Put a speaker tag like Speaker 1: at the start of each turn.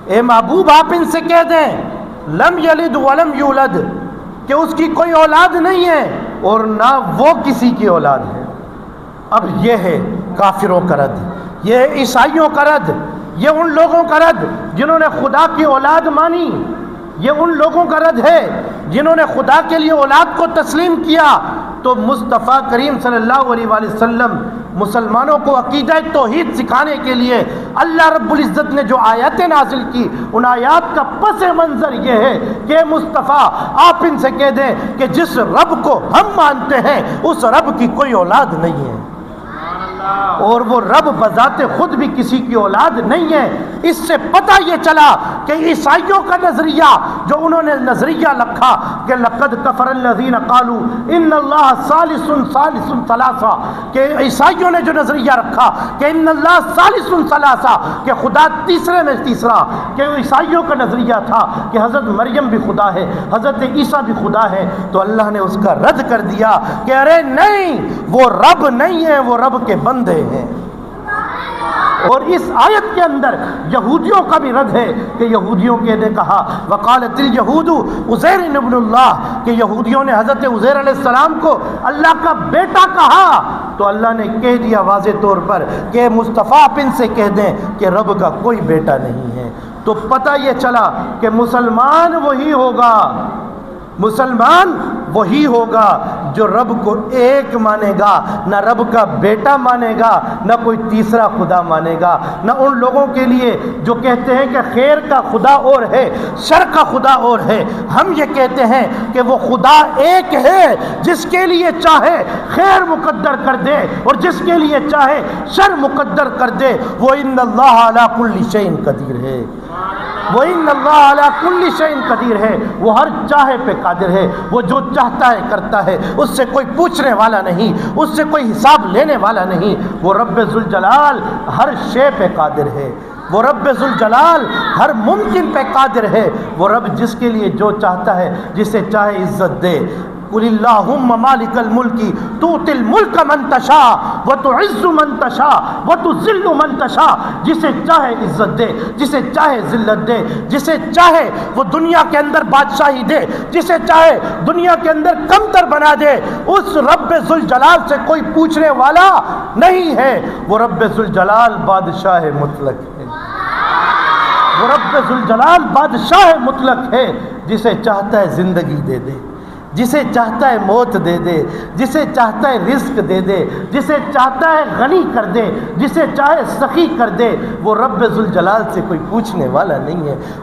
Speaker 1: اے محبوب آپ ان سے کہہ دیں لم یلد ولم یولد کہ اس کی کوئی اولاد نہیں ہے اور نہ وہ کسی کی اولاد ہے۔ اب یہ ہے کافروں کا رد، یہ ہے عیسائیوں کا رد، یہ ان لوگوں کا رد جنہوں نے خدا کی اولاد مانی، یہ ان لوگوں کا رد ہے جنہوں نے خدا کے لیے اولاد کو تسلیم کیا۔ تو مصطفیٰ کریم صلی اللہ علیہ وآلہ وسلم مسلمانوں کو عقیدہ توحید سکھانے کے لیے اللہ رب العزت نے جو آیاتیں نازل کی، ان آیات کا پس منظر یہ ہے کہ مصطفیٰ آپ ان سے کہہ دیں کہ جس رب کو ہم مانتے ہیں اس رب کی کوئی اولاد نہیں ہے، اور وہ رب بذات خود بھی کسی کی اولاد نہیں ہے۔ اس سے پتہ یہ چلا کہ عیسائیوں کا نظریہ جو انہوں نے نظریہ رکھا کہ لقد کفر الذین قالوا ان اللہ ثالث ثلاثہ، کہ عیسائیوں نے جو نظریہ رکھا کہ ان اللہ ثالث ثلاثہ، کہ خدا تیسرے میں تیسرا، کہ عیسائیوں کا نظریہ تھا کہ حضرت مریم بھی خدا ہے، حضرت عیسیٰ بھی خدا ہے، تو اللہ نے اس کا رد کر دیا کہ ارے نہیں، وہ رب نہیں ہے، وہ رب کے بندے ہیں۔ اور اس آیت کے اندر یہودیوں کا بھی رد ہے کہ یہودیوں کے نے کہا وقالت الیہود عزیر ابن اللہ، کہ یہودیوں نے حضرت عزیر علیہ السلام کو اللہ کا بیٹا کہا، تو اللہ نے کہہ دیا واضح طور پر کہ مصطفیٰ آپ ان سے کہہ دیں کہ رب کا کوئی بیٹا نہیں ہے۔ تو پتہ یہ چلا کہ مسلمان وہی ہوگا، مسلمان وہی ہوگا جو رب کو ایک مانے گا، نہ رب کا بیٹا مانے گا، نہ کوئی تیسرا خدا مانے گا، نہ ان لوگوں کے لیے جو کہتے ہیں کہ خیر کا خدا اور ہے، شر کا خدا اور ہے۔ ہم یہ کہتے ہیں کہ وہ خدا ایک ہے جس کے لیے چاہے خیر مقدر کر دے اور جس کے لیے چاہے شر مقدر کر دے، وہ ان اللہ علی کل شیء قدیر ہے، وہ ان اللہ علی کل شیء قدیر ہے، وہ ہر چاہے پہ قادر ہے، وہ جو چاہتا ہے کرتا ہے، اس سے کوئی پوچھنے والا نہیں، اس سے کوئی حساب لینے والا نہیں۔ وہ رب ذوالجلال ہر شے پہ قادر ہے، وہ رب ذوالجلال ہر ممکن پہ قادر ہے، وہ رب جس کے لیے جو چاہتا ہے، جسے چاہے عزت دے۔ قل اللہم مالک الملک تؤتی الملک من تشاء وتعز من تشاء وتذل من تشاء، جسے چاہے عزت دے، جسے چاہے ذلت دے، جسے چاہے وہ دنیا کے اندر بادشاہی دے، جسے چاہے دنیا کے اندر کمتر بنا دے۔ اس رب ذوالجلال سے کوئی پوچھنے والا نہیں ہے، وہ رب ذوالجلال بادشاہ مطلق ہے، وہ رب ذوالجلال بادشاہ مطلق ہے، جسے چاہتا ہے زندگی دے دے، جسے چاہتا ہے موت دے دے، جسے چاہتا ہے رزق دے دے، جسے چاہتا ہے غنی کر دے، جسے چاہے سخی کر دے۔ وہ رب ذوالجلال سے کوئی پوچھنے والا نہیں ہے۔